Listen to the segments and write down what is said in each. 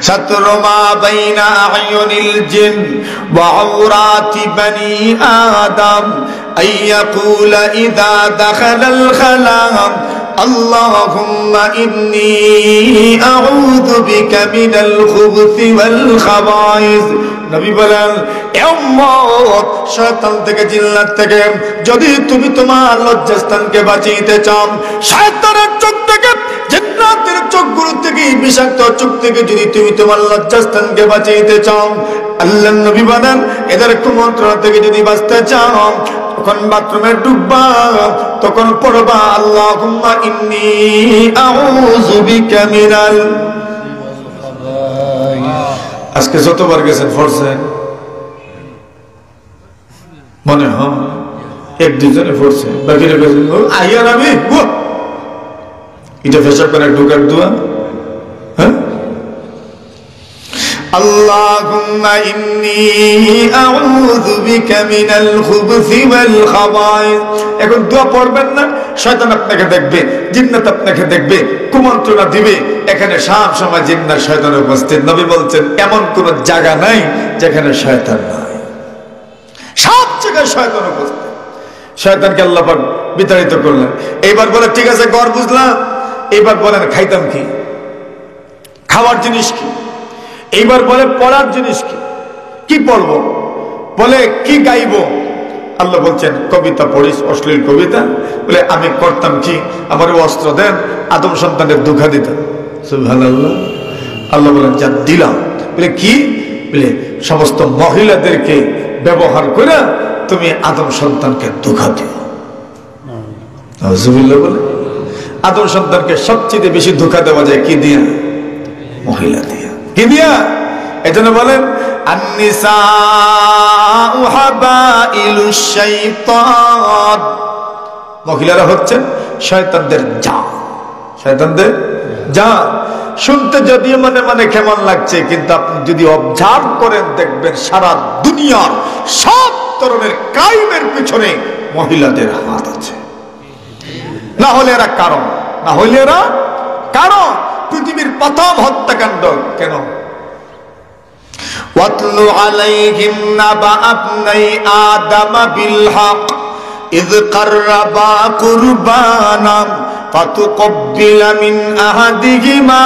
সাতরু মা বাইনা আয়ুনিল জিন ওয়া আওরাতি বানি আদম আইয়াকুলা ইযা দাখালাল খালাম আল্লাহুম্মা ইন্নী আউযু বিকা মিনাল খুবুসি ওয়াল খাবাইস। নবী বলেন, এ উম্মত, শয়তান থেকে, জিন্নাত থেকে যদি তুমি তোমার লজ্জাস্থানকে বাঁচাইতে চাও, শয়তানের চোখ থেকে, জিন্নাতের চোখগুলো থেকে, বিষাক্ত চোখ থেকে যদি তুমি তোমার লজ্জাস্থানকে বাঁচাইতে চাও, আল্লাহর নবী বলেন এদের কুমন্ত্রণা থেকে যদি বাঁচতে চাও, তখন বাথরুমে ঢুকবা, তখন পড়বা আল্লাহুম্মা ইন্নী আউযু বিকা মিনাল। আজকে যতবার গেছেন পড়ছেন মনে হয় এক দুজনে পড়ছে, বাকিরা গেছেন আইয়ার আমি এটা ফেসা করে ঢুকার দোয়া। হ্যাঁ, আল্লাহুম্মা ইন্নী আউযু বিকা মিনাল খুবুসি ওয়াল খাবাইস। এখন দোয়া পড়বেন না, শয়তান আপনাকে দেখবে, জিন্নাত আপনাকে দেখবে, কুমন্ত্রণা দিবে। এখানে সব সময় জিন্নাত শয়তান উপস্থিত। নবী বলছেন এমন কোন জায়গা নাই যেখানে শয়তান নাই, সব জায়গায় শয়তান উপস্থিত। শয়তানকে আল্লাহ পাক বিতাড়িত করলেন। এইবার বলে ঠিক আছে ঘর বুঝলাম, এইবার বলেন খাইতাম কি, খাওয়ার জিনিস কি, এইবার বলে পড়ার জিনিস কি, কি পড়বো, বলে কি গাইবো। আল্লাহ বলছেন কবিতা পড়িস, অশ্লীল কবিতা। বলে আমি করতাম কি, আমার অস্ত্র দেন, আদম সন্তানের দুঃখা দিতাম। সুবহানাল্লাহ। আল্লাহ বলেন যা দিলাম। বলে কি, বলে সমস্ত মহিলাদেরকে ব্যবহার করে তুমি আদম সন্তানকে দুঃখা দিও। নাউজুবিল্লাহ। বলে আদম সন্তানকে সবচেয়ে বেশি ধোঁকা দেওয়া যায় কি দিয়া? মহিলা দিয়া। কি দিয়া? এজন্য বলেন আন-নিসাউ হাবাইলুশ শাইতান। মহিলারা হচ্ছেন শয়তানদের জাল, শয়তানদের জাল। শুনতে যদিও মনে মনে কেমন লাগছে, কিন্তু আপনি যদি অবজার্ভ করেন দেখবেন সারা দুনিয়ার সব ধরনের ক্রাইমের পিছনে মহিলাদের হাত আছে। না হলে এরা কারণ, না হলে এরা কারণ। পৃথিবীর প্রথম হত্যাকাণ্ড কেন? ওয়াতলু আলাইহিম নাবা আবনাই আদম বিল হক ইয কাররাবা কুরবানান ফাতুকব্বিলা মিন আহাদিহিমা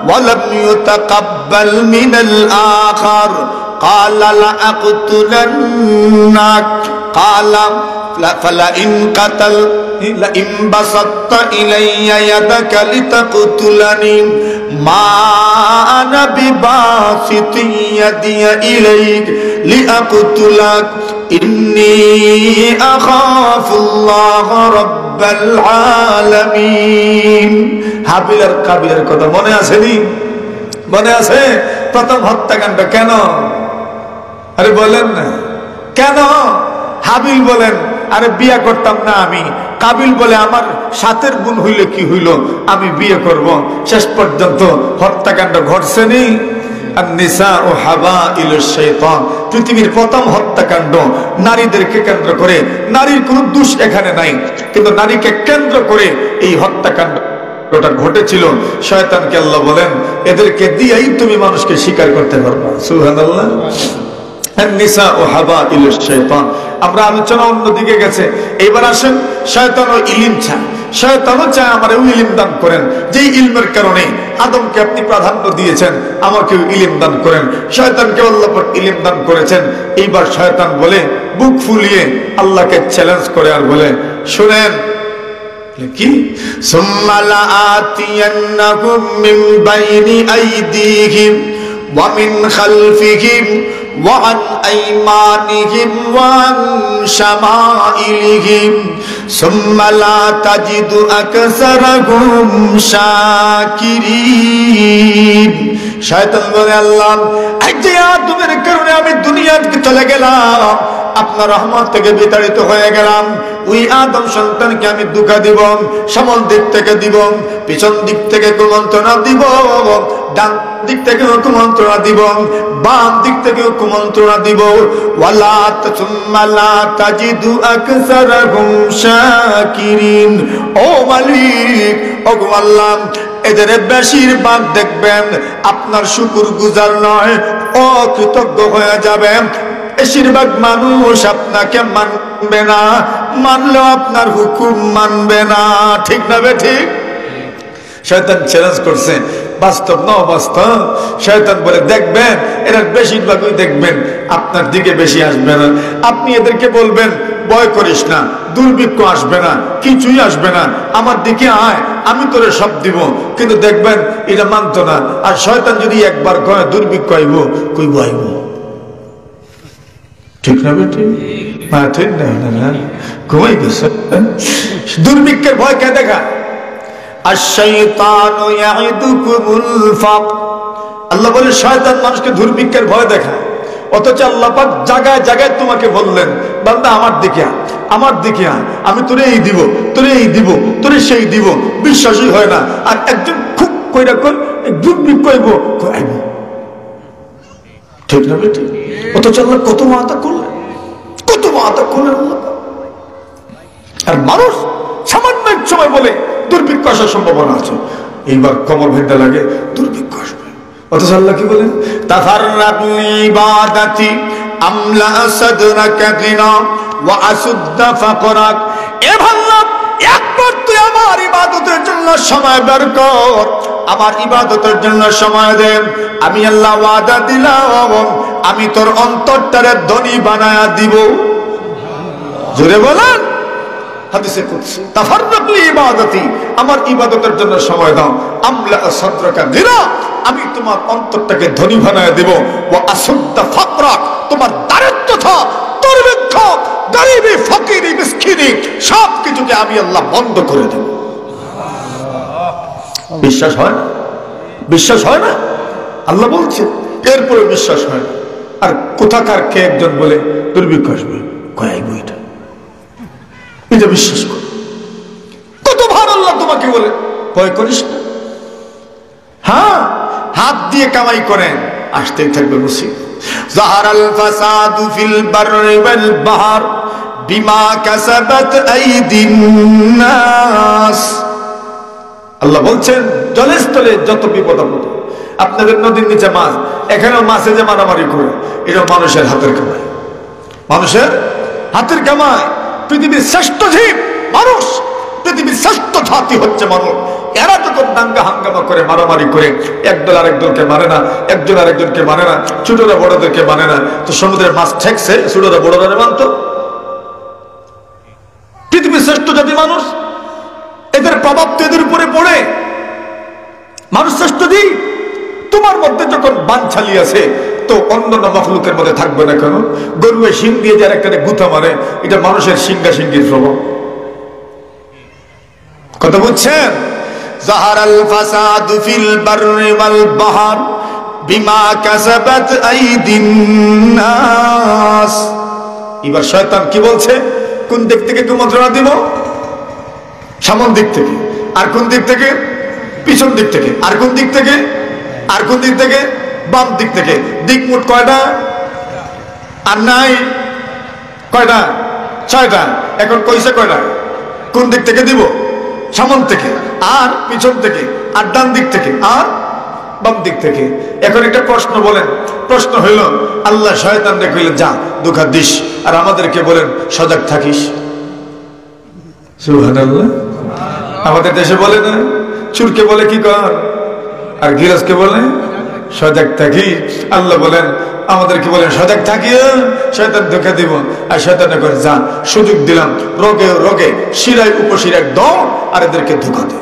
ওয়া লাম ইউতাকাব্বাল মিনাল আখার ক্বালা লা আকতুলান্নাক ক্বালা فلئن قتل لئن بسطت إلي يدك لتقتلني ما أنا بباسط يدي إليك لأقتلك إني أخاف الله رب العالمين। হাবিল আর কাবিলের কথা মনে আছে নি? মনে আছে? প্রথম হত্যাকাণ্ড কেন? আরে বলেন না কেন? হাবিল বলেন আরে বিয়ে করতাম না আমি। কাবিল বলে আমার সাতের গুণ হইলে কি হইল, আমি বিয়ে করব। শেষ পর্যন্ত হত্যাকাণ্ড ঘটছে নি। আন-নিসাউ হাবাইলুশ শাইতান। পৃথিবীর প্রথম হত্যাকাণ্ড নারীদেরকে কেন্দ্র করে। নারীর কোনো দোষ এখানে নাই, কিন্তু নারীকে কেন্দ্র করে এই হত্যাকাণ্ডটা ঘটেছিল। শয়তানকে আল্লাহ বলেন এদেরকে দিয়েই তুমি মানুষকে শিকার করতে পারবা। সুবহানাল্লাহ। আন-নিসাউ হাবাইলুশ শাইতান। আমরা আলোচনা অন্যদিকে গেছে। এবার আসেন শয়তানও ইলম চায়। শয়তানও চায় আমারে ইলম দান করেন, যেই ইলমের কারণে আদমকে আপনি প্রাধান্য দিয়েছেন, আমাকেও ইলম দান করেন। শয়তানকে আল্লাহ পাক ইলম দান করেছেন। এইবার শয়তান বলে বুক ফুলিয়ে আল্লাহকে চ্যালেঞ্জ করে আর বলে শুনেন কি, সুম্মা লাআতিয়ান্নাহুম মিন বাইনি আইদিহিম ওয়া মিন খালফিহিম وعن أيمانهم وعن شمائلهم ثم لا تجد أكثرهم شاكرين। শয়তান বলে আল্লাহ এই যে আদমের কারণে আমি দুনিয়া থেকে চলে গেলাম, আপনার রহমত থেকে বিতাড়িত হয়ে গেলাম, ওই আদম সন্তানকে আমি ধোঁকা দিব, সামন দিক থেকে দিব, পিছন দিক থেকে কুমন্ত্রণা দিব, ডান দিক থেকে কুমন্ত্রণা দিব, বাম দিক থেকে কুমন্ত্রণা দিব। ওয়ালা তুম্মা লা তাজিদু আকসারাহুম শাকিরিন। ও মালিক, ও আল্লাহ, এদের বেশিরভাগ দেখবেন আপনার শুকর গুজার নয়, অকৃতজ্ঞ হয়ে যাবে। বেশিরভাগ মানুষ আপনাকে মানবে না, মানলেও আপনার হুকুম মানবে না। ঠিক না বে ঠিক? শয়তান চ্যালেঞ্জ করছে, বাস্তব না অবাস্তব? শয়তান বলে দেখবেন এরা বেশিরভাগই দেখবেন আপনার দিকে বেশি আসবে না। আপনি এদেরকে বলবেন ভয় করিস না, দুর্ভিক্ষ আসবে না, কিছুই আসবে না, আমার দিকে আয়, আমি তোরে সব দিব। কিন্তু দেখবেন এটা মানতো না। আর শয়তান যদি একবার কয় দুর্ভিক্ষ আইব, কইব আইব। ঠিক না বেটি? ঠিক না, ঘুমাই গেছে। দুর্ভিক্ষের ভয় কে দেখা? আশ-শাইতানু ইয়াইদুকুমুল ফাকর। আল্লাহ বলে শয়তান মানুষকে দুর্ভিক্ষের ভয় দেখায়, অথচ আল্লাহ পাক জায়গায় জায়গায় তোমাকে বললেন বান্দা আমার দিকে আয়, আমার দিকে আয়, আমি তোরে এই দিব, তোরে এই দিব, তোরে সেই দিব। বিশ্বাসই হয় না। আর একজন খুব কইরা কই দুর্ভিক্ষ আইব, আইব। ঠিক না বেটি? অথচ আল্লাহ কত ওয়াদা করলেন, কত ওয়াদা করলেন আল্লাহ। আর মানুষ সামান্য এক সময় বলে দুর্ভিক্ষ আসার সম্ভাবনা আছে, এইবার কমর ভেঙে লাগে দুর্ভিক্ষ আসবে। অথচ আল্লাহ কি বলেন? তাফাররাক লিবাদাতি আমলা সাদরাকা গিনা ওয়া আসুদ্দা ফাকরাক। এ বান্দা, একবার তুই আমার ইবাদতের জন্য সময় বের কর, আমার ইবাদতের জন্য সময় দে। আমি আল্লাহ ওয়াদা দিলাম, আমি তোর অন্তরটারে ধনী বানায়া দিব। জোরে বলেন হাদিসে কুদসি, তাফাররাক লিবাদাতি, আমার ইবাদতের জন্য সময় দাও। আমলা সাদরাকা গিনা, আমি তোমার অন্তরটাকে ধনী বানায়া দেব। ওয়া আসুদ্দা ফাকরাক, তোমার দারিদ্রতা, দুর্ভিক্ষ, গরিবি, ফকিরি, মিসকিনি সব কিছুকে আমি আল্লাহ বন্ধ করে দেব। বিশ্বাস হয় না? বিশ্বাস হয় না? আল্লাহ বলছে, এরপরে বিশ্বাস হয় না। আর কোথাকার কে একজন বলে দুর্ভিক্ষ আসবে, কয়েক বইটা এটা বিশ্বাস কর। কতবার আল্লাহ তোমাকে বলে ভয় করিস না। হ্যাঁ, হাত দিয়ে কামাই করেন, আসতেই থাকবে মুসিবত। যাহারাল ফাসাদু ফিল বাররি ওয়াল বাহর বিমা কাসাবাত আইদিন নাস। আল্লাহ বলছেন জলস্থলে যত বিপদ আপদ, আপনাদের নদীর নিচে মাছ, এখানেও মাছে যে মারামারি করে, এটা মানুষের হাতের কামাই, মানুষের হাতের কামাই। পৃথিবীর শ্রেষ্ঠ জীব মানুষ, পৃথিবীর শ্রেষ্ঠ জাতি হচ্ছে মানুষ। এরা যখন দাঙ্গা হাঙ্গামা করে, মারামারি করে, একদল আরেকদলকে মানে না, একজন আরেকজনকে মানে না, ছোটরা বড়দেরকে মানে না, তো সমুদ্রের মাছ ঠেকছে, ছোটরা বড়রা মানত। পৃথিবীর শ্রেষ্ঠ জাতি মানুষ, এদের প্রভাব তো এদের উপরে পড়ে। মানুষ শ্রেষ্ঠ জীব। তোমার মধ্যে যখন বানছালি আছে, তো অন্যান্য মখলুকের মধ্যে থাকবে না কেন? গরুয়ে শিং দিয়ে যারা একটা গুথা মারে, এটা মানুষের সিংহা সিংহির প্রভাব। কথা বুঝছেন? যাহারাল ফাসাদু ফিল বাররি ওয়াল বাহর বিমা কাসাবাত আইদিন নাস। এবার শয়তান কি বলছে? কোন দিক থেকে কুমন্ত্রণা দিব? সামন দিক থেকে। আর কোন দিক থেকে? পিছন দিক থেকে। আর কোন দিক থেকে? আর কোন দিক থেকে? বাম দিক থেকে। দিক মোট কয়টা? আর নাই কয়টা? 6টা। এখন কইছে কয়টা? কোন দিক থেকে দিব? সামন থেকে, আর পিছন থেকে, আর ডান দিক থেকে, আর বাম দিক থেকে। এখন একটা প্রশ্ন বলেন, প্রশ্ন হইল আল্লাহ শয়তানকে কইলেন যা দুঃখা দিস, আর আমাদেরকে বলেন সজাগ থাকিস। সুবহানাল্লাহ। আমাদের দেশে বলে না, চুরকে বলে কি কর, আর গিরাজকে বলে সজাগ থাকি। আল্লাহ বলেন আমাদেরকে বলেন সজাগ থাকিও, শয়তান ধোঁকা দিব। আর শয়তানে করে যা সুযোগ দিলাম, রোগে রোগে শিরায় উপশিরায় দৌড়, আর এদেরকে ধোঁকা দে।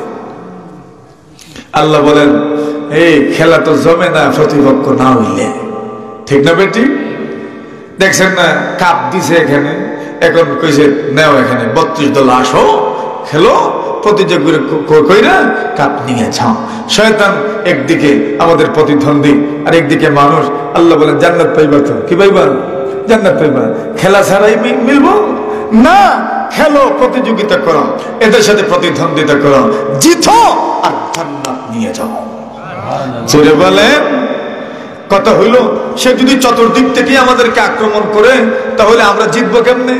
আল্লাহ বলেন এই খেলা তো জমে না প্রতিপক্ষ না হইলে। ঠিক না বেটি? দেখছেন না কাপ দিছে এখানে, এখন কইছে নেও এখানে 32 দল আসো খেলো, প্রতিযোগী কইরা কাপ নিয়ে যাও। শয়তান একদিকে আমাদের প্রতিদ্বন্দ্বী, আর একদিকে মানুষ। আল্লাহ বলেন জান্নাত পাইবা, তো কি পাইবা? জান্নাত পাইবা। খেলা ছাড়াই মিলবো না, খেলো, প্রতিযোগিতা করো, এদের সাথে প্রতিদ্বন্দ্বিতা করো, জিতো আর জান্নাত নিয়ে যাও। জোরে বলেন। কথা হইল, সে যদি চতুর্দিক থেকে আমাদেরকে আক্রমণ করে তাহলে আমরা জিতবো কেমনে?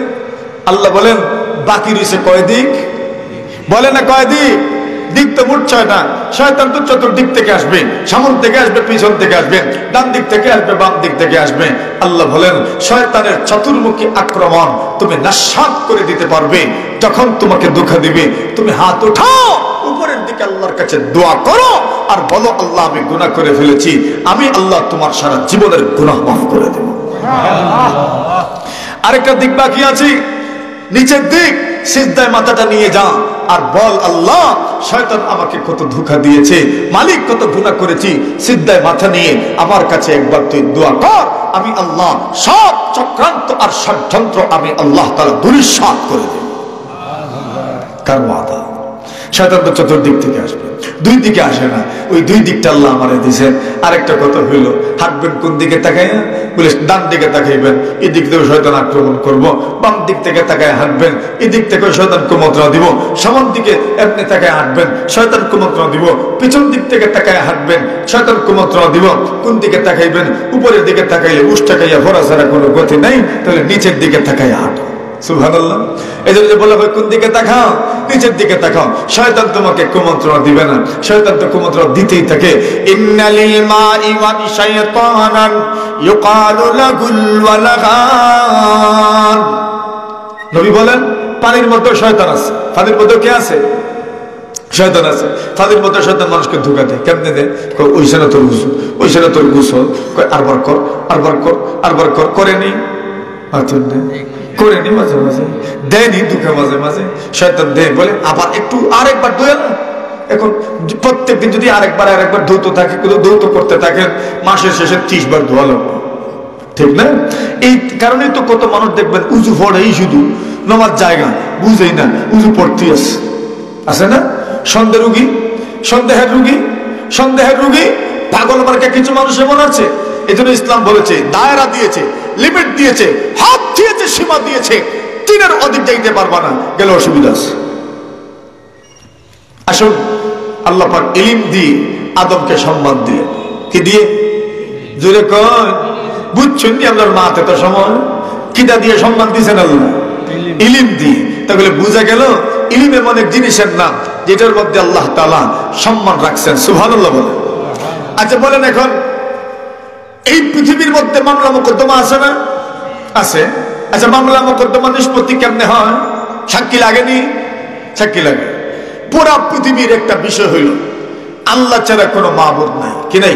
আল্লাহ বলেন বাকি রয়েছে কয় দিক? বলে না কয় দিক? দিক তো মোট 6টা। শয়তান তো চতুর্দিক থেকে আসবে, সামনে থেকে আসবে, পিছন থেকে আসবে, ডান দিক থেকে আসবে, বাম দিক থেকে আসবে। আল্লাহ বলেন শয়তানের চতুর্মুখী আক্রমণ তুমি নাশাত করে দিতে পারবে। যখন তোমাকে ধোঁকা দিবে তুমি হাত উঠাও উপরের দিকে, আল্লাহর কাছে দোয়া করো আর বলো আল্লাহ আমি গুনাহ করে ফেলেছি, আমি আল্লাহ তোমার সারা জীবনের গুনাহ মাফ করে দেব। আরেকটা দিক বাকি আছে, নিচের দিক, সিজদায় মাথাটা নিয়ে যা আর বল আল্লাহ শয়তান আমাকে কত ধোঁকা দিয়েছে, মালিক কত গুনাহ করেছি, সিজদায় মাথা নিয়ে আমার কাছে একবার তুই দোয়া কর, আমি আল্লাহ সব চক্রান্ত আর ষড়যন্ত্র আমি আল্লাহ তাআলা ধূলিসাৎ করে দেব। কার ওয়াদা? শয়তান তো চতুর্দিক থেকে আসবে, দুই দিকে আসে না, ওই দুই দিকটা আল্লাহ আমারে দিয়েছেন। আরেকটা কথা হইল, হাঁটবেন কোন দিকে তাকাইয়া? বলে ডান দিকে তাকাইবেন, এদিক থেকে শয়তান আক্রমণ করব। বাম দিক থেকে তাকায় হাঁটবেন, এদিক থেকে শয়তান কুমন্ত্রণা দিব। সামন দিকে এমনি তাকায় হাঁটবেন, শয়তান কুমন্ত্রণা দিব। পিছন দিক থেকে তাকায় হাঁটবেন, শয়তান কুমন্ত্রণা দিব। কোন দিকে তাকাইবেন? উপরের দিকে তাকাইলে উস তাকাইয়া ভরা ছাড়া কোনো গতি নাই, তাহলে নিচের দিকে তাকাইয়া হাঁটো। সুবহানাল্লাহ। এই জন্য বলা হয় কোন দিকে তাকাও? নিচের দিকে তাকাও। শয়তান তোমাকে কুমন্ত্রণা দিবে না, শয়তান তো কুমন্ত্রণা দিতেই থাকে। ইন্নালিল মাই ওয়া শাইতানান ইউকালু লাহুল ওয়ালাগান। নবী বলেন পানির মধ্যে শয়তান আছে। পানির মধ্যে কে আছে? শয়তান আছে। পানির মধ্যে শয়তান মানুষকে ধোঁকা দেয়। কেমনে দেয়? ওইখানে তোর গোসল, ওইখানে তোর গোসল, আরবার কর, আরবার কর, আরবার কর, করে নি করে নি, মাঝে মাঝে দেয়নি, দুঃখে মাঝে মাঝে শয়তান দেয়, বলে আবার একটু আরেকবার ধুয়ে না। এখন প্রত্যেকদিন যদি আরেকবার ধৌত থাকে, ধৌত করতে থাকেন, মাসের শেষে 30 বার ধোয়া লাগবে, ঠিক না? এই কারণেই তো কত মানুষ দেখবেন উজু পড়েই শুধু, নামাজ জায়গা বুঝেই না, উজু পড়তে আছে না? সন্দেহের রুগী পাগল মার্কা কিছু মানুষ এমন আছে। এই জন্য ইসলাম বলেছে, দায়রা দিয়েছে, লিমিট দিয়েছে, হাত দিয়েছে, সীমা দিয়েছে, 3-এর অধিক যাইতে পারবা না, গেলে অসুবিধা আছে। আসুন, আল্লাহ পাক ইলম দিয়ে আদমকে সম্মান দিলেন। কি দিয়ে? জোরে কয়, বুঝছেন নি? আপনার মাতে তো সময় কিটা দিয়ে সম্মান দিয়েছেন আল্লাহ? ইলম দিয়ে। তাহলে বুঝা গেল ইলম এমন এক জিনিসের নাম যেটার মধ্যে আল্লাহ তাআলা সম্মান রাখছেন। সুবহানাল্লাহ বলেন। আচ্ছা বলেন, এখন এই পৃথিবীর মধ্যে মামলা মোকদ্দমা আছে না? আছে। আচ্ছা মামলা মোকদ্দমা নিষ্পত্তি কেমনে হয়? সাক্ষী লাগেনি? সাক্ষী লাগে। পুরা পৃথিবীর একটা বিষয় হইল আল্লাহ ছাড়া কোনো মাবুদ নাই। কি নাই?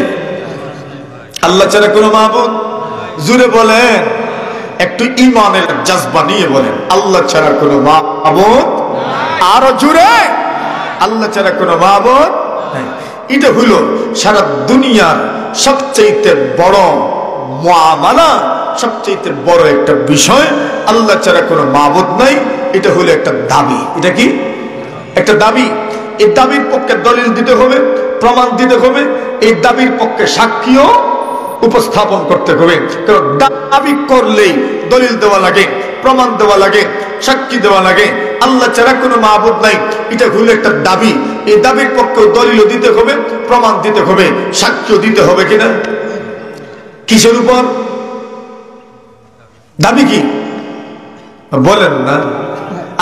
আল্লাহ ছাড়া কোনো মাবুদ। জুড়ে বলেন, একটু ঈমানের জজবা নিয়ে বলেন, আল্লাহ ছাড়া কোনো মাবুদ। আরো জুড়ে, আল্লাহ ছাড়া কোনো মাবুদ নাই। এটা হইল সারা দুনিয়ার সবচেয়ে বড় মুআমালা, সবচেয়ে বড় একটা বিষয়। আল্লাহ ছাড়া কোনো মাবুদ নাই, এটা হলো একটা দাবি। এটা কি? একটা দাবি। এই দাবির পক্ষে দলিল দিতে হবে, প্রমাণ দিতে হবে, এই দাবির পক্ষে সাক্ষীও উপস্থাপন করতে হবে। কারণ দাবি করলেই দলিল দেওয়া লাগে, প্রমাণ দেওয়া লাগে, সাক্ষী দেওয়া লাগে। আল্লাহ ছাড়া কোনো মাবুদ নাই, এটা হলো একটা দাবি। এই দাবির পক্ষে দলিল দিতে হবে, প্রমাণ দিতে হবে, সাক্ষ্য দিতে হবে। কিনা? কিসের উপর দাবি? কি বলেন না?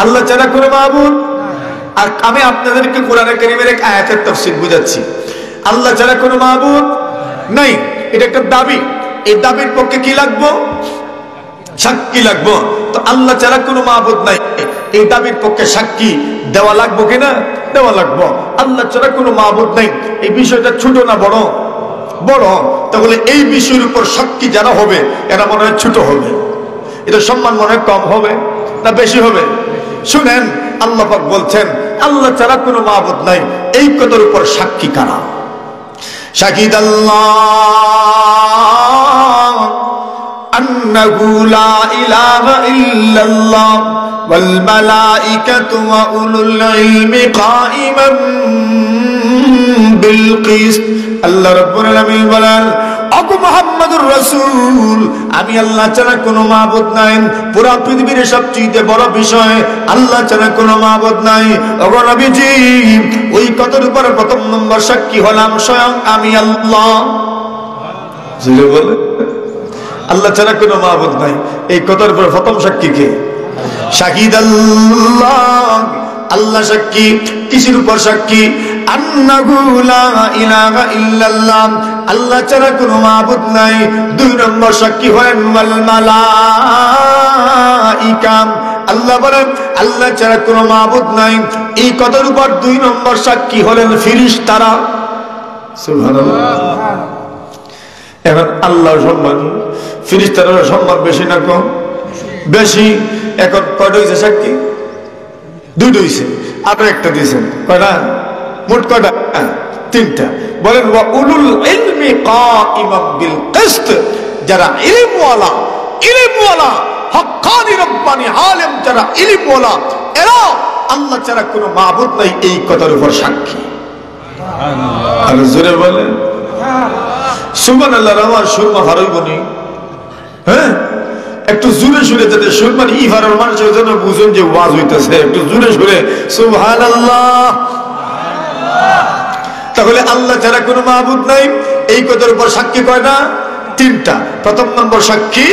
আল্লাহ ছাড়া কোনো মাবুদ। আর আমি আপনাদেরকে কোরআনে কারীমের এক আয়াতের তাফসীর বুঝাচ্ছি। আল্লাহ ছাড়া কোনো মাবুদ নাই, এটা একটা দাবি। এই দাবির পক্ষে কি লাগবো? সাক্ষী লাগবো। তো আল্লাহ ছাড়া কোনো মাবুদ নাই, এই দাবির পক্ষে সাক্ষী দেওয়া লাগবো কিনা? দেওয়া লাগবো। আল্লাহ ছাড়া কোনো মাবুদ নাই, এই বিষয়টা ছোট না বড়? বড়। তাহলে এই বিষয়ের উপর সাক্ষী যারা হবে এরা মনে হয় ছোট হবে, এটা সম্মান মনে হয় কম হবে না বেশি হবে? শুনেন, আল্লাহ পাক বলছেন আল্লাহ ছাড়া কোনো মাবুদ নাই, এই কথার উপর সাক্ষী কারা? শাহিদাল্লাহ আন্নাহু লা ইলাহা ইল্লাল্লাহ ওয়াল মালাইকাতু ওয়া উলুল ইলমি কাইমান বিল কিসত। আল্লাহ রাব্বুল আলামিন বলেন, ওগো মুহাম্মাদুর রাসূল, আমি আল্লাহ ছাড়া কোনো মাবুদ নাই। পুরো পৃথিবীর সবচেয়ে বড় বিষয় আল্লাহ ছাড়া কোনো মাবুদ নাই। ওগো নবীজি, ওই কথার উপর প্রথম নম্বর সাক্ষী হলাম স্বয়ং আমি আল্লাহ। জোরে বলে, আল্লাহ ছাড়া কোনো মাবুদ নাই, এই কথার উপর প্রথম সাক্ষী কে? শাহিদ আল্লাহ, আল্লাহ সাক্ষী। কিসের উপর সাক্ষী? আন্নাহু লা ইলাহা ইল্লাল্লাহ, আল্লাহ ছাড়া কোনো মাবুদ নাই। দুই নম্বর সাক্ষী হলেন ওয়াল মালাইকা, আল্লাহ বলেন আল্লাহ ছাড়া কোনো মাবুদ নাই। এই কথার উপর দুই নম্বর সাক্ষী হলেন ফেরেশতারা। সুবহানাল্লাহ। এখন আল্লাহর সম্মান, ফেরেশতাদের সম্মান বেশি না কম? বেশি। এখন কয়টা হয়েছে সাক্ষী? দুইটা হয়েছে, আরো একটা দিয়েছেন। কয়টা? মোট কয়টা? তিনটা। বলেন ওয়া উলুল ইলমি কাইমান বিল কিসত, যারা ইলমওয়ালা, ইলমওয়ালা হক্কানি রব্বানি আলেম, যারা ইলমওয়ালা, এরা আল্লাহ ছাড়া কোনো মাবুদ নাই, এই কথার উপর সাক্ষী। সুবহানাল্লাহ। আর জোরে বলেন সুবহানাল্লাহ। আমার সুরমা হারাইবনি। হ্যাঁ, একটু জোরে সুরে যাতে সুরমার ইফারের মানুষের জন্য বুঝুন যে ওয়াজ হইতেছে, একটু জোরে সুরে সুবহানাল্লাহ। তাহলে আল্লাহ ছাড়া কোনো মাবুদ নাই, এই কথার উপর সাক্ষী কয়টা? তিনটা। প্রথম নম্বর সাক্ষী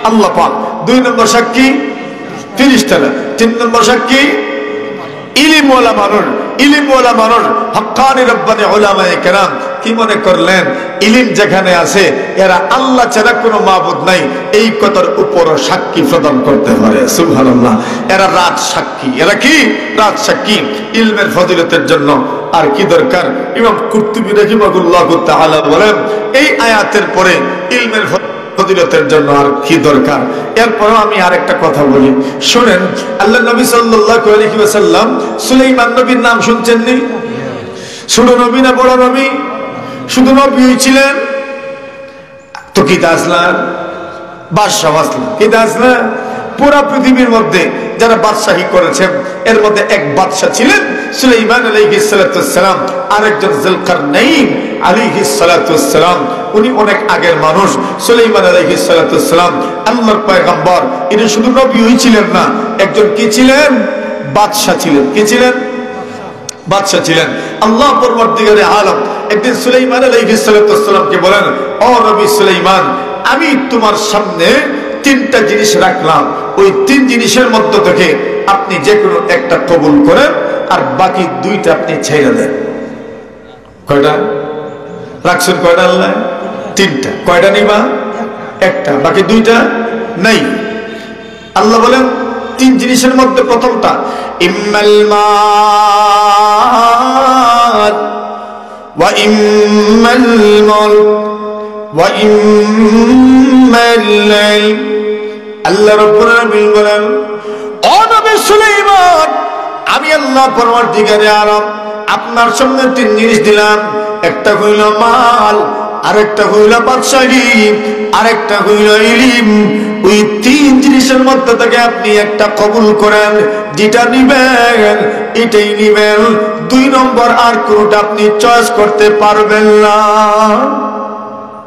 আল্লাহ পাক, দুই নম্বর সাক্ষী ফেরেশতারা, তিন নম্বর সাক্ষী ইলমওয়ালা মানুষ। ইলমওয়ালা মানুষ হক্কানি রব্বানি উলামায়ে কেরাম কি মনে করলেন? ইলম যেখানে আছে এরা আল্লাহ ছাড়া কোনো মাবুদ নাই, এই কথার উপর সাক্ষী প্রদান করতে পারে। সুবহানাল্লাহ। এরা রাত সাক্ষী। এরা কি? রাত সাক্ষী। ইলমের ফজিলতের জন্য আর কি দরকার? ইমাম কুরতুবী রাহিমাহুল্লাহু তাআলা বলেন, এই আয়াতের পরে ইলমের ফজিলতের জন্য আর কি দরকার? এরপর আমি আরেকটা কথা বলি, শুনেন। আল্লাহ নবী সাল্লাল্লাহু আলাইহি ওয়াসাল্লাম সুলাইমান নবীর নাম শুনছেন নি? ছোট নবী না বড় নবী? শুধু নবী ছিলেন তো কি আসলেন? বাদশাহ আসলেন। কি আসলেন? পুরা পৃথিবীর মধ্যে যারা বাদশাহী করেছেন এর মধ্যে এক বাদশাহ ছিলেন সুলাইমান আলাইহিস সালাতু ওয়াস সালাম, আরেকজন যুলকারনাইন আলাইহিস সালাতু ওয়াস সালাম। উনি অনেক আগের মানুষ। সুলাইমান আলাইহিস সালাতু ওয়াস সালাম আল্লাহর পয়গম্বর। ইনি শুধু নবী ছিলেন না, একজন কি ছিলেন? বাদশাহ ছিলেন। কি ছিলেন? বাদশাহ ছিলেন। আল্লাহ পরবর্তীকারে আলম একদিন সুলাইমান আলাইহিস সালাতু ওয়াস সালামকে বলেন, ও নবী সুলাইমান, আমি তোমার সামনে তিনটা জিনিস রাখলাম, ওই তিন জিনিসের মধ্য থেকে আপনি যে কোনো একটা কবুল করেন আর বাকি দুইটা আপনি ছেড়ে দেন। কয়টা রাখছেন? কয়টা আল্লাহ? তিনটা। কয়টা নিবা? একটা, বাকি দুইটা নাই। আল্লাহ বলেন তিন জিনিসের মধ্যে প্রথমটা ইম্মাল মাল ওয়া ইম্মাল মুলক ওয়া ইম্মাল ইলম। আল্লাহ রাব্বুল আলামিন বলেন, ও নবী সুলাইমান, আমি আল্লাহ পরবর্তীকারে আলম আপনার সামনে তিন জিনিস দিলাম। একটা হইল মাল, আরেকটা হইল বাদশাহী, আরেকটা হইল ইলম। ওই তিন জিনিসের মধ্যে থেকে আপনি একটা কবুল করেন, যেটা নিবেন এটাই নিবেন। দুই নম্বর আর কোনটা আপনি চয়েস করতে পারবেন না।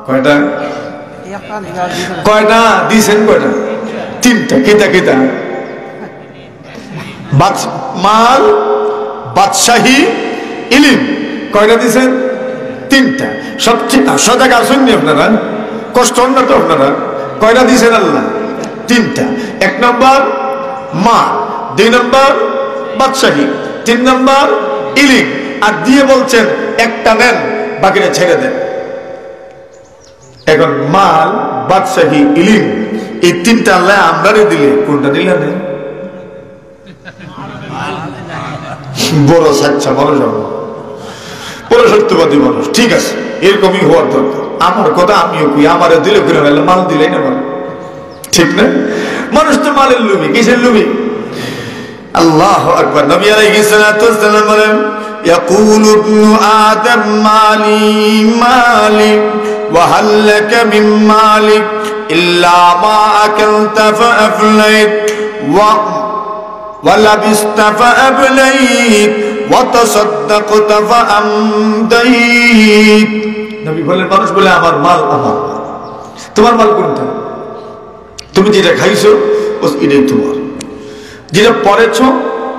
কয়টা? কয়টা দিয়েছেন? কয়টা? তিনটা। কিতা কিতা? মাল, বাদশাহী, ইলম। কয়টা দিয়েছেন? তিনটা। সবচেয়ে সজাগ আসেননি আপনারা? কষ্ট হন না তো আপনারা? কয়টা দিয়েছেন আল্লাহ? তিনটা। এক নম্বর মাল, দুই নম্বর বাদশাহী, তিন নম্বর ইলম। আর দিয়ে বলছেন একটা নেন, বাকিটা ছেড়ে দেন। এখন মাল, বাদশাহী, ইলম, এই তিনটা আল্লাহ আমরারে দিলে কোনটা দিলেন? বড় সাচ্চা মানুষ, বড় সত্যবাদী মানুষ। ঠিক আছে, এরকমই হওয়ার দরকার। আমার কথা আমিও কই, আমারে দিলে করে মাল দিলেই না বলে, ঠিক না? মানুষ তো মালের লুবি, কিসের লুবি? আল্লাহু আকবার। নবী আলাইহিস সালাতু ওয়াস সালাম বলেন, ইয়াকুলু ইবনু আদম মালি মালি ওয়া হাল লাকা মিন মালিক ইল্লা মা আকালতা ফাআফলাইত ওয়া লাবিসতা ফাআবলাইত ওয়া তাসাদ্দাকতা ফাআমদাইত। নবী বলেন, মানুষ বলে আমার মাল আমার, তোমার মাল কোনটা? তুমি যেটা খাইছো এটাই তোমার, যেটা পরেছো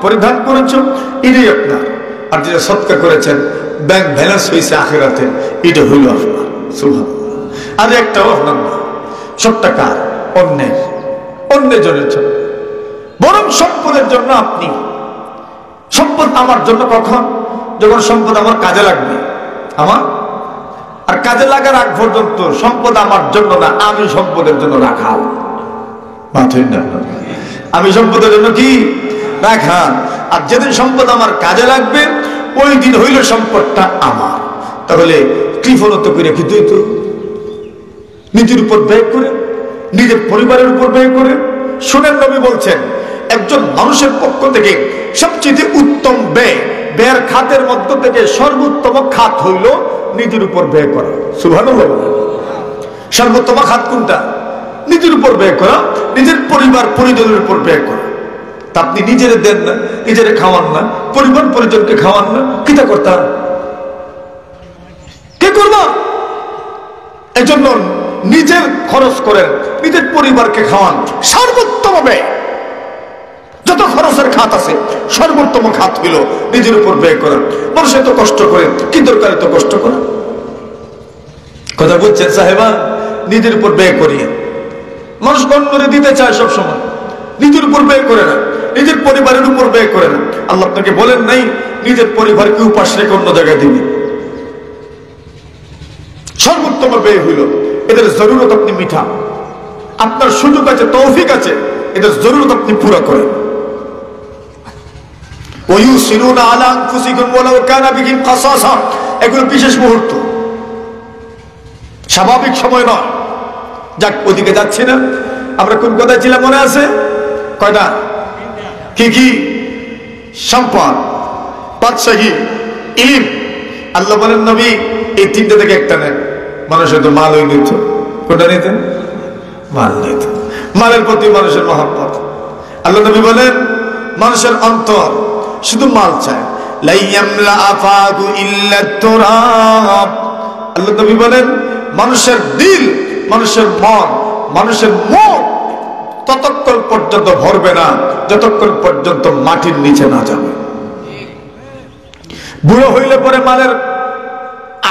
পরিধান করেছো এটাই আপনার, আর যেটা সৎকার করেছেন ব্যাংক ব্যালেন্স হয়েছে আখিরাতে এটা হইল আপনার। সুবহানাল্লাহ। আর একটাও আপনার না, সবটা কার? অন্যের, অন্যের জন্য। বরং সম্পদের জন্য আপনি, সম্পদ আমার জন্য কখন? যখন সম্পদ আমার কাজে লাগবে আমার, আর কাজে লাগার আগ পর্যন্ত সম্পদ আমার জন্য না, আমি সম্পদের জন্য রাখাল। মাথুই না, আমি সম্পদের জন্য কি রাখা। আর যেদিন সম্পদ আমার কাজে লাগবে ওই দিন হইল সম্পদটা আমার। তাহলে কৃপণতা করে কিন্তু নিজের উপর ব্যয় করে, নিজের পরিবারের উপর ব্যয় করে। শুনেন, নবী বলছেন একজন মানুষের পক্ষ থেকে সবচেয়ে উত্তম ব্যয়, ব্যয়ের খাতের মধ্য থেকে সর্বোত্তম খাত হইল নিজের উপর ব্যয় করা। সুবহানাল্লাহ। সর্বোত্তম খাত কোনটা? নিজের উপর ব্যয় করা, নিজের পরিবার পরিজনের উপর ব্যয় করা। তা আপনি নিজেরে দেন না, নিজেরে খাওয়ান না, পরিবার পরিজনকে খাওয়ান না, কিটা করতা? কে করবা? এই জন্য নিজের খরচ করেন, নিজের পরিবারকে খাওয়ান। সর্বোত্তম ব্যয়, যত খরচের খাত আছে সর্বোত্তম খাত হইল নিজের উপর ব্যয় করেন। মানুষ এত কষ্ট করে, কি দরকার এত কষ্ট করা? কথা বলছেন সাহেবা? নিজের উপর ব্যয় করিয়ে। মানুষ অন্যরে দিতে চায় সব সময়, নিজের উপর ব্যয় করে না, নিজের পরিবারের উপর ব্যয় করে না। আল্লাহ আপনাকে বলেন নাই নিজের পরিবারকে উপাস রেখে অন্য জায়গায় দিবে। সর্বোত্তম ব্যয় হইল এদের জরুরত আপনি মিঠা, আপনার সুযোগ আছে, তৌফিক আছে, এদের জরুরত আপনি পুরো করেন। ওয়ুসিরুনা আলা আনফুসিকুম ওয়ালাউ কানা বিহিম কাসাসা, এগুলো বিশেষ মুহূর্ত, স্বাভাবিক সময় নয়। যাক, ওদিকে যাচ্ছি না। আমরা কোন কথায় ছিলাম মনে আছে? কয়টা? কি কি? সম্পদ, বাদশাহী, ইলম। আল্লাহ বলেন নবী এই তিনটা থেকে একটা নেন। মানুষের তো মাল হয়ে নিত, কোনটা নিতেন? মাল নিত। মালের প্রতি মানুষের মহব্বত। আল্লাহ নবী বলেন মানুষের অন্তর শুধু মাল চায়। লা ইয়ামলা আফাহু ইল্লা তুরাব। আল্লাহ নবী বলেন মানুষের দিল, মানুষের মন, মানুষের মুখ ততক্ষণ পর্যন্ত ভরবে না যতক্ষণ পর্যন্ত মাটির নিচে না যাবে। বুড়ো হইলে পরে মালের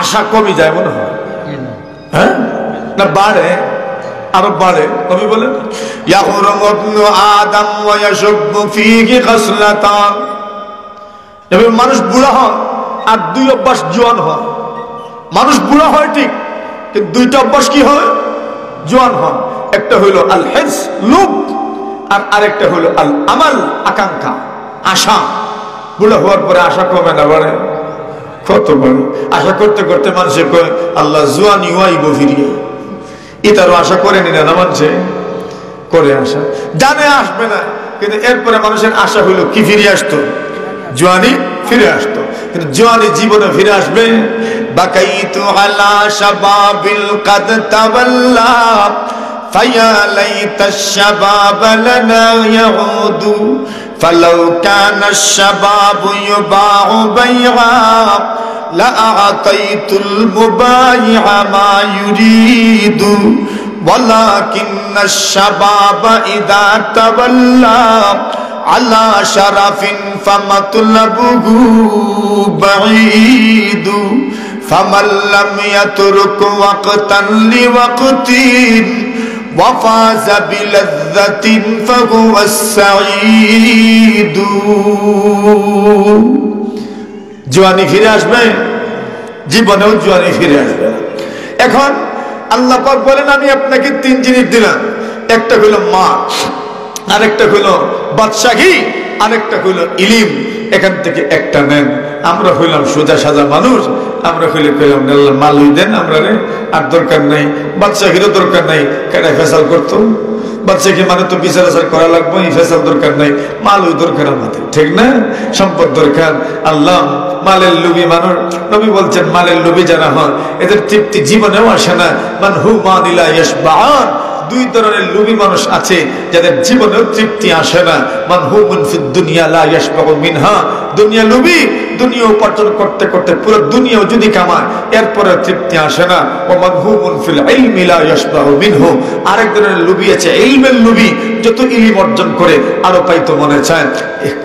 আশা কমে যায় মনে হয়, হ্যাঁ না বাড়ে? আরো বাড়ে। নবী বলেন ইয়াহরুমু ইবনু আদম ওয়া ইয়াশুব্বু ফীহি খাসলাতান। এভাবে মানুষ বুড়া হয় আর দুই অভ্যাস জোয়ান হয়। মানুষ বুড়া হয় ঠিক, কিন্তু দুইটা অভ্যাস কি হয়? জোয়ান হয়। একটা হইল আল হিরস, লোভ, আর আরেকটা হইল আল আমাল, আকাঙ্ক্ষা, আশা। বুড়া হওয়ার পরে আশা কমে না, বাড়ে। কত বড় আশা করতে করতে মানুষের কয় আল্লাহ জোয়ানি ওয়াইব ফিরিয়ে। এটারও আশা করে নিলেন না, মানুষে করে আশা জানে আসবে না, কিন্তু এরপরে মানুষের আশা হইল কি ফিরে আসতো? জোয়ানি ফিরে আসতো। কিন্তু জোয়ানি জীবনে ফিরে আসবে? বাকাইতু আলা শাবাবিল কাদ তাওয়াল্লা ফায়া লাইতাশ শাবাব লানা ইয়াউদু ফালাউ কানা আশ-শাবাবু ইউবাউ বাইআ লাআতাইতুল মুবাইআ মা ইউরিদু ওয়ালাকিন্নাশ শাবাবা ইযা তাওয়াল্লা আলা শারাফিন ফামাতলাবুহু বাঈদু ফামান লাম ইয়াতরুক ওয়াকতান লিওয়াকতিন ওয়া ফাযা বিলাযযাতিন ফাহুয়াস সাঈদু। জওয়ানি ফিরে আসবে? জীবনেও জওয়ানি ফিরে আসবে। এখন আল্লাহ পাক বলেন আমি আপনাকে তিন জিনিস দিলাম। একটা হলো মা, আরেকটা হলো বাদশাহী, আরেকটা হলো ইলম। এখান থেকে একটা নেন। আমরা হইলাম সোজা সাজা মানুষ, আমরা হইলে কইলাম আল্লাহ মালই দেন আমরা রে, আর দরকার নাই। বাদশাহীরও দরকার নাই, কেন ফেসাল করতো? বাদশাহী মানে তো বিচার আচার করা লাগবে, এই ফেসাল দরকার নাই। মালই দরকার আমাদের, ঠিক না? সম্পদ দরকার। আল্লাহ মালের লোভী মানুষ, নবী বলছেন মালের লোভী যারা হয় এদের তৃপ্তি জীবনেও আসে না। মান হু মানিলা ইয়াশবাআন, দুই ধরনের লোভী মানুষ আছে যাদের জীবনে তৃপ্তি আসে না। মানহুমুন ফিদ দুনিয়া লা ইয়াশবাউ মিনহা, দুনিয়া লোভী, দুনিয়া উপার্জন করতে করতে পুরো দুনিয়াও যদি কামায় এরপরে তৃপ্তি আসে না। ওয়া মানহুমুন ফিল ইলমি লা ইয়াশবাউ মিনহু, আরেক ধরনের লোভী আছে ইলমের লোভী, যত ইলম অর্জন করে আরো পাইতে মনে চায়।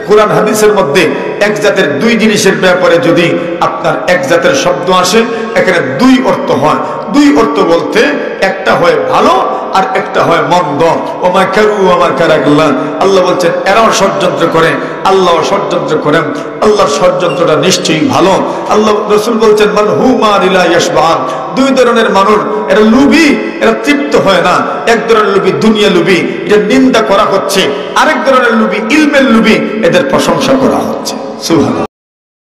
কোরআন হাদিসের মধ্যে এক জাতের দুই জিনিসের ব্যাপারে যদি আপনার এক জাতের শব্দ আসে, এখানে দুই অর্থ হয়। দুই অর্থ বলতে একটা হয় ভালো আর একটা হয় মন্দ। ওমা কারু ওমা কারাকাল্লাহ, আল্লাহ বলছেন এরাও ষড়যন্ত্র করে, আল্লাহ ষড়যন্ত্র করেন। আল্লাহর ষড়যন্ত্রটা নিশ্চয়ই ভালো। আল্লাহ রাসূল বলছেন মান হুমা লা ইয়াশবান, দুই ধরনের মানুষ, এরা লোভী, এরা তৃপ্ত হয় না। এক ধরনের লোভী দুনিয়া লোভী, এটা নিন্দা করা হচ্ছে। আরেক ধরনের লোভী ইলমের লোভী, এদের প্রশংসা করা হচ্ছে। সুবহানাল্লাহ।